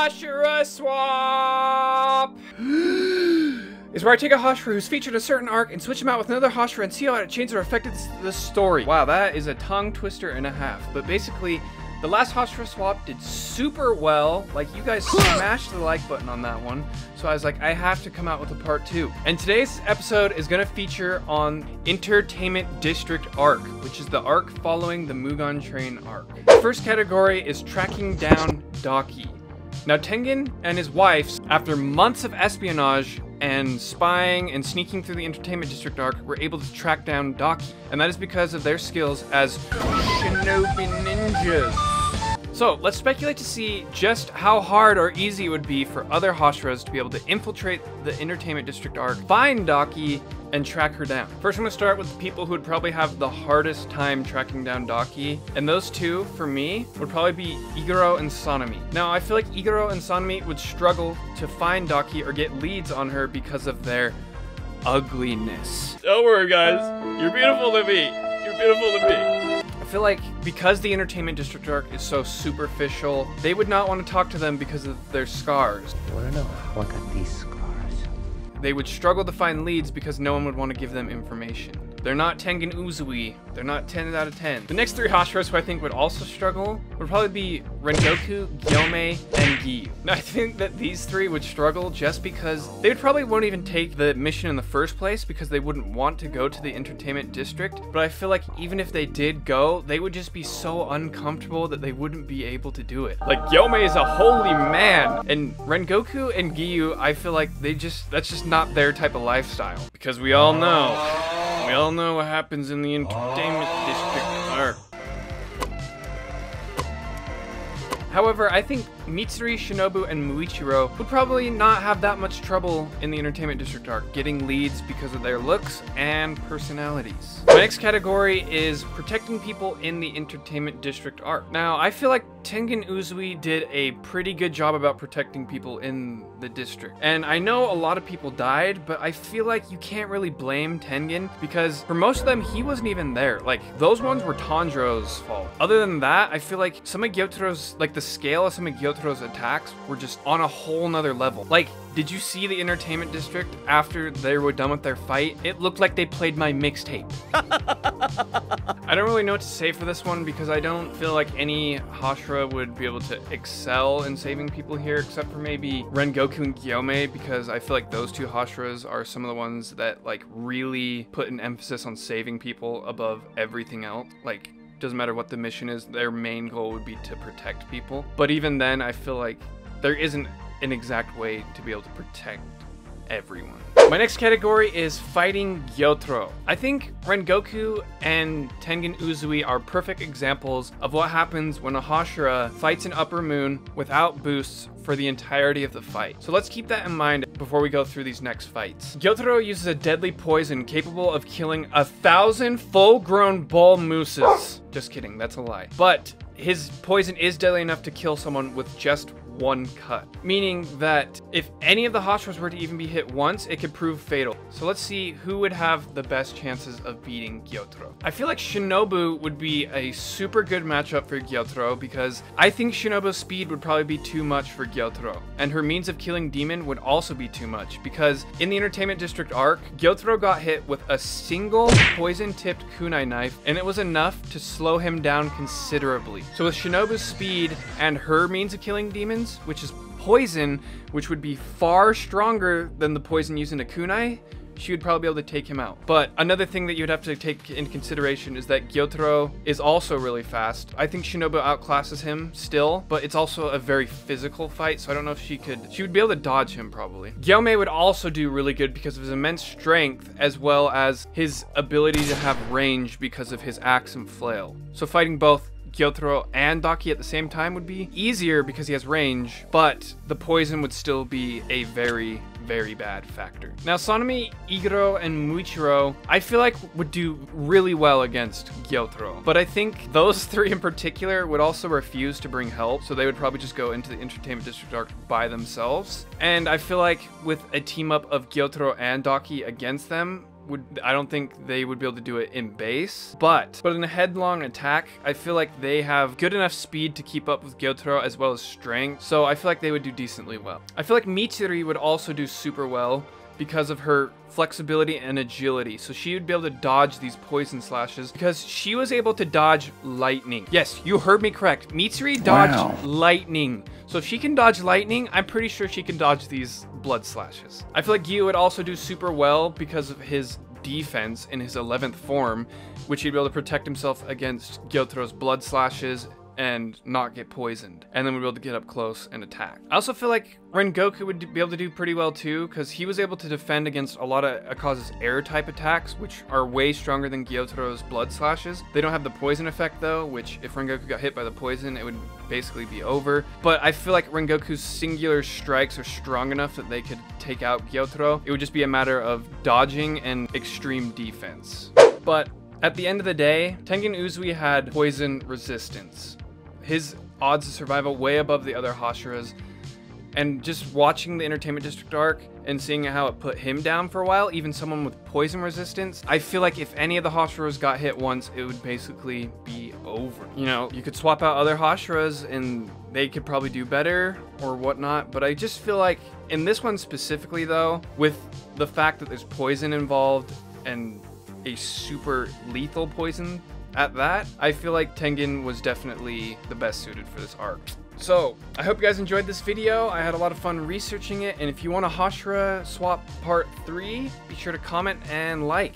Hashira swap! Is where I take a Hashira who's featured a certain arc and switch him out with another Hashira and see how it changed or affected the story. Wow, that is a tongue twister and a half. But basically, the last Hashira swap did super well. Like, you guys smashed the like button on that one. So I was like, I have to come out with a part 2. And today's episode is gonna feature on Entertainment District arc, which is the arc following the Mugen Train arc. The first category is tracking down Docky. Now, Tengen and his wife, after months of espionage and spying and sneaking through the Entertainment District arc, were able to track down Docky. And that is because of their skills as shinobi ninjas. So, let's speculate to see just how hard or easy it would be for other Hashiras to be able to infiltrate the Entertainment District arc, find Docky, and track her down. First, I'm gonna start with the people who would probably have the hardest time tracking down Docky. And those two, for me, would probably be Iguro and Sanemi. Now, I feel like Iguro and Sanemi would struggle to find Docky or get leads on her because of their ugliness. Don't worry, guys. You're beautiful to me. You're beautiful to me. I feel like because the Entertainment District arc is so superficial, they would not want to talk to them because of their scars. You wanna know what got these scars? They would struggle to find leads because no one would want to give them information. They're not Tengen Uzui. They're not 10 out of 10. The next 3 Hashiras who I think would also struggle would probably be Rengoku, Gyome, and Giyu. Now, I think that these 3 would struggle just because they would probably won't even take the mission in the first place because they wouldn't want to go to the Entertainment District. But I feel like even if they did go, they would just be so uncomfortable that they wouldn't be able to do it. Like, Gyome is a holy man. And Rengoku and Giyu, I feel like that's just not their type of lifestyle. Because we all know what happens in the Entertainment District arc. However, I think Mitsuri, Shinobu, and Muichiro would probably not have that much trouble in the Entertainment District arc, getting leads because of their looks and personalities. My next category is protecting people in the Entertainment District arc. Now, I feel like Tengen Uzui did a pretty good job about protecting people in the district. And I know a lot of people died, but I feel like you can't really blame Tengen because for most of them, he wasn't even there. Like, those ones were Tanjiro's fault. Other than that, I feel like some of Gyotaro's, like the scale of some of Gyotaro's attacks were just on a whole nother level. Like, did you see the Entertainment District after they were done with their fight? It looked like they played my mixtape. I don't really know what to say for this one because I don't feel like any Hashira would be able to excel in saving people here except for maybe Rengoku and Gyome, because I feel like those 2 Hashiras are some of the ones that like really put an emphasis on saving people above everything else. Like, doesn't matter what the mission is, their main goal would be to protect people. But even then, I feel like there isn't an exact way to be able to protect everyone. My next category is fighting Gyotaro. I think Rengoku and Tengen Uzui are perfect examples of what happens when a Hashira fights an Upper Moon without boosts for the entirety of the fight. So let's keep that in mind before we go through these next fights. Gyotaro uses a deadly poison capable of killing 1,000 full-grown bull mooses. Just kidding, that's a lie. But his poison is deadly enough to kill someone with just 1 cut, meaning that if any of the Hashiras were to even be hit once, it could prove fatal. So let's see who would have the best chances of beating Gyotaro. I feel like Shinobu would be a super good matchup for Gyotaro because I think Shinobu's speed would probably be too much for Gyotaro, and her means of killing demon would also be too much because in the Entertainment District arc, Gyotaro got hit with a single poison-tipped kunai knife, and it was enough to slow him down considerably. So with Shinobu's speed and her means of killing demons, which is poison, which would be far stronger than the poison used in a kunai, she would probably be able to take him out. But another thing that you'd have to take into consideration is that Gyotaro is also really fast. I think Shinobu outclasses him still, but it's also a very physical fight, so I don't know if she would be able to dodge him probably. Gyome would also do really good because of his immense strength as well as his ability to have range because of his axe and flail. So fighting both Gyotaro and Docky at the same time would be easier because he has range, but the poison would still be a very, very bad factor. Now, Sanemi, Iguro, and Muichiro, I feel like would do really well against Gyotaro, but I think those 3 in particular would also refuse to bring help, so they would probably just go into the Entertainment District arc by themselves. And I feel like with a team up of Gyotaro and Docky against them, I don't think they would be able to do it in base, but in a headlong attack, I feel like they have good enough speed to keep up with Gyotaro as well as strength, so I feel like they would do decently well. I feel like Mitsuri would also do super well because of her flexibility and agility. So she would be able to dodge these poison slashes because she was able to dodge lightning. Yes, you heard me correct. Mitsuri dodged lightning. So if she can dodge lightning, I'm pretty sure she can dodge these blood slashes. I feel like Gyu would also do super well because of his defense in his 11th form, which he'd be able to protect himself against Gyotaro's blood slashes and not get poisoned, and then we'd be able to get up close and attack. I also feel like Rengoku would be able to do pretty well too, because he was able to defend against a lot of Akaza's air type attacks, which are way stronger than Gyotaro's blood slashes. They don't have the poison effect though, which if Rengoku got hit by the poison, it would basically be over. But I feel like Rengoku's singular strikes are strong enough that they could take out Gyotaro. It would just be a matter of dodging and extreme defense. But at the end of the day, Tengen Uzui had poison resistance. His odds of survival way above the other Hashiras, and just watching the Entertainment District arc and seeing how it put him down for a while, even someone with poison resistance, I feel like if any of the Hashiras got hit once, it would basically be over. You know, you could swap out other Hashiras and they could probably do better or whatnot, but I just feel like in this one specifically though, with the fact that there's poison involved and a super lethal poison at that, I feel like Tengen was definitely the best suited for this arc. So, I hope you guys enjoyed this video. I had a lot of fun researching it, and if you want a Hashira swap part 3, be sure to comment and like.